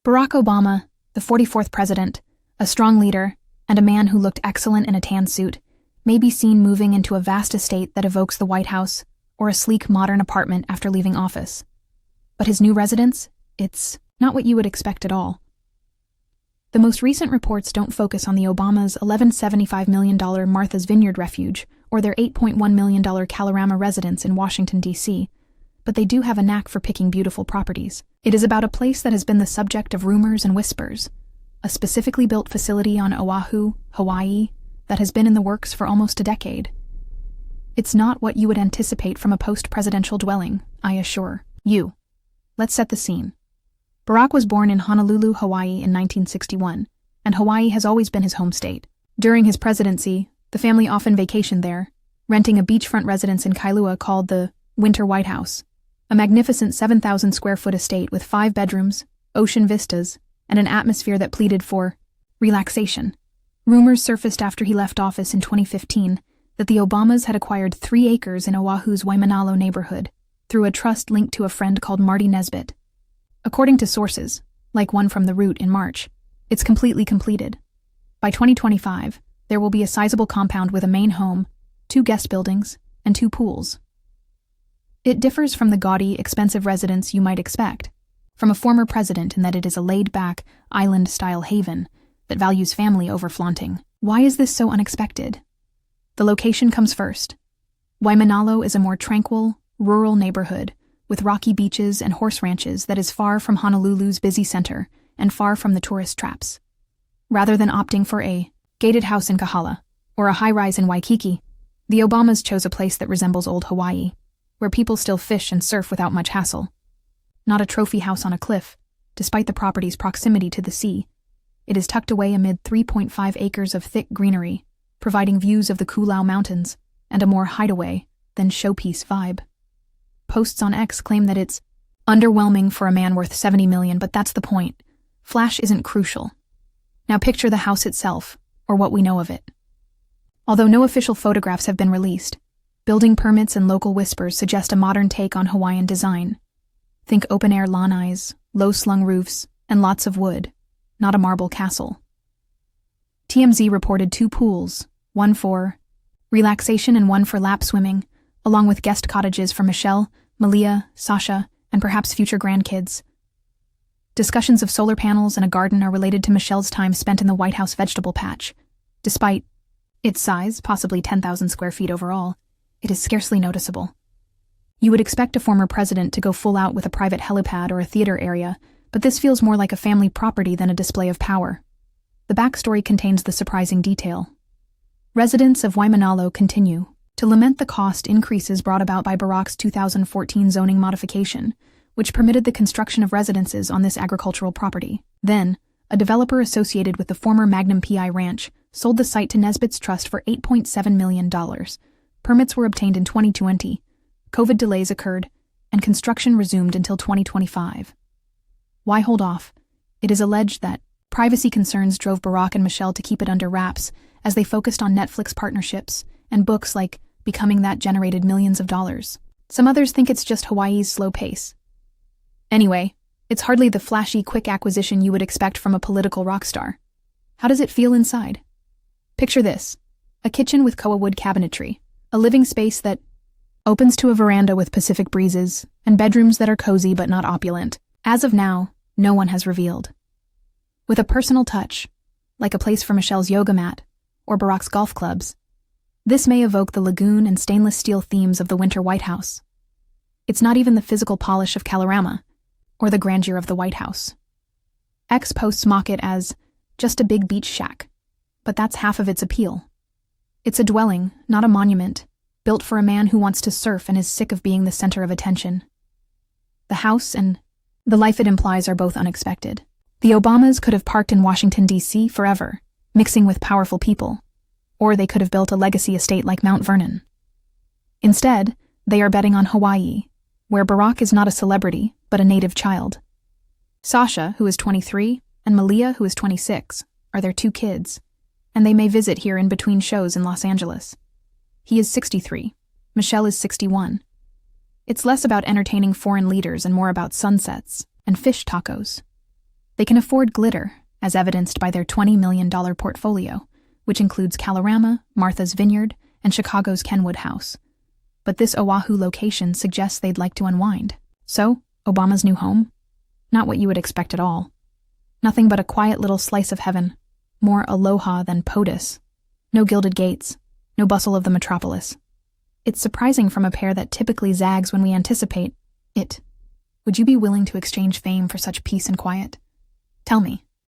Barack Obama, the 44th president, a strong leader, and a man who looked excellent in a tan suit, may be seen moving into a vast estate that evokes the White House or a sleek modern apartment after leaving office. But his new residence? It's not what you would expect at all. The most recent reports don't focus on the Obamas' $11.75 million Martha's Vineyard refuge or their $8.1 million Kalorama residence in Washington, D.C., but they do have a knack for picking beautiful properties. It is about a place that has been the subject of rumors and whispers, a specifically built facility on Oahu, Hawaii, that has been in the works for almost a decade. It's not what you would anticipate from a post-presidential dwelling, I assure you. Let's set the scene. Barack was born in Honolulu, Hawaii in 1961, and Hawaii has always been his home state. During his presidency, the family often vacationed there, renting a beachfront residence in Kailua called the Winter White House, a magnificent 7,000-square-foot estate with 5 bedrooms, ocean vistas, and an atmosphere that pleaded for relaxation. Rumors surfaced after he left office in 2015 that the Obamas had acquired 3 acres in Oahu's Waimanalo neighborhood through a trust linked to a friend called Marty Nesbitt. According to sources, like one from The Root in March, it's completely completed. By 2025, there will be a sizable compound with a main home, 2 guest buildings, and 2 pools. It differs from the gaudy, expensive residence you might expect from a former president in that it is a laid-back, island-style haven that values family over flaunting. Why is this so unexpected? The location comes first. Waimanalo is a more tranquil, rural neighborhood with rocky beaches and horse ranches that is far from Honolulu's busy center and far from the tourist traps. Rather than opting for a gated house in Kahala or a high-rise in Waikiki, the Obamas chose a place that resembles old Hawaii, where people still fish and surf without much hassle. Not a trophy house on a cliff, despite the property's proximity to the sea. It is tucked away amid 3.5 acres of thick greenery, providing views of the Koolau Mountains and a more hideaway than showpiece vibe. Posts on X claim that it's underwhelming for a man worth $70 million, but that's the point. Flash isn't crucial. Now picture the house itself, or what we know of it. Although no official photographs have been released, building permits and local whispers suggest a modern take on Hawaiian design. Think open-air lanais, low-slung roofs, and lots of wood, not a marble castle. TMZ reported 2 pools, one for relaxation and one for lap swimming, along with guest cottages for Michelle, Malia, Sasha, and perhaps future grandkids. Discussions of solar panels and a garden are related to Michelle's time spent in the White House vegetable patch. Despite its size, possibly 10,000 square feet overall, it is scarcely noticeable. You would expect a former president to go full out with a private helipad or a theater area, but this feels more like a family property than a display of power. The backstory contains the surprising detail. Residents of Waimanalo continue to lament the cost increases brought about by Barack's 2014 zoning modification, which permitted the construction of residences on this agricultural property. Then, a developer associated with the former Magnum PI ranch sold the site to Nesbitt's trust for $8.7 million. Permits were obtained in 2020, COVID delays occurred, and construction resumed until 2025. Why hold off? It is alleged that privacy concerns drove Barack and Michelle to keep it under wraps as they focused on Netflix partnerships and books like Becoming That generated millions of dollars. Some others think it's just Hawaii's slow pace. Anyway, it's hardly the flashy, quick acquisition you would expect from a political rock star. How does it feel inside? Picture this: a kitchen with koa wood cabinetry, a living space that opens to a veranda with Pacific breezes, and bedrooms that are cozy but not opulent. As of now, no one has revealed. With a personal touch, like a place for Michelle's yoga mat or Barack's golf clubs, this may evoke the lagoon and stainless steel themes of the Winter White House. It's not even the physical polish of Kalorama or the grandeur of the White House. X posts mock it as just a big beach shack, but that's half of its appeal. It's a dwelling, not a monument, built for a man who wants to surf and is sick of being the center of attention. The house and the life it implies are both unexpected. The Obamas could have parked in Washington, D.C. forever, mixing with powerful people, or they could have built a legacy estate like Mount Vernon. Instead, they are betting on Hawaii, where Barack is not a celebrity, but a native child. Sasha, who is 23, and Malia, who is 26, are their 2 kids, and they may visit here in between shows in Los Angeles. He is 63. Michelle is 61. It's less about entertaining foreign leaders and more about sunsets and fish tacos. They can afford glitter, as evidenced by their $20 million portfolio, which includes Kalorama, Martha's Vineyard, and Chicago's Kenwood House. But this Oahu location suggests they'd like to unwind. So, Obama's new home? Not what you would expect at all. Nothing but a quiet little slice of heaven, more aloha than POTUS. No gilded gates, no bustle of the metropolis. It's surprising from a pair that typically zags when we anticipate it. Would you be willing to exchange fame for such peace and quiet? Tell me,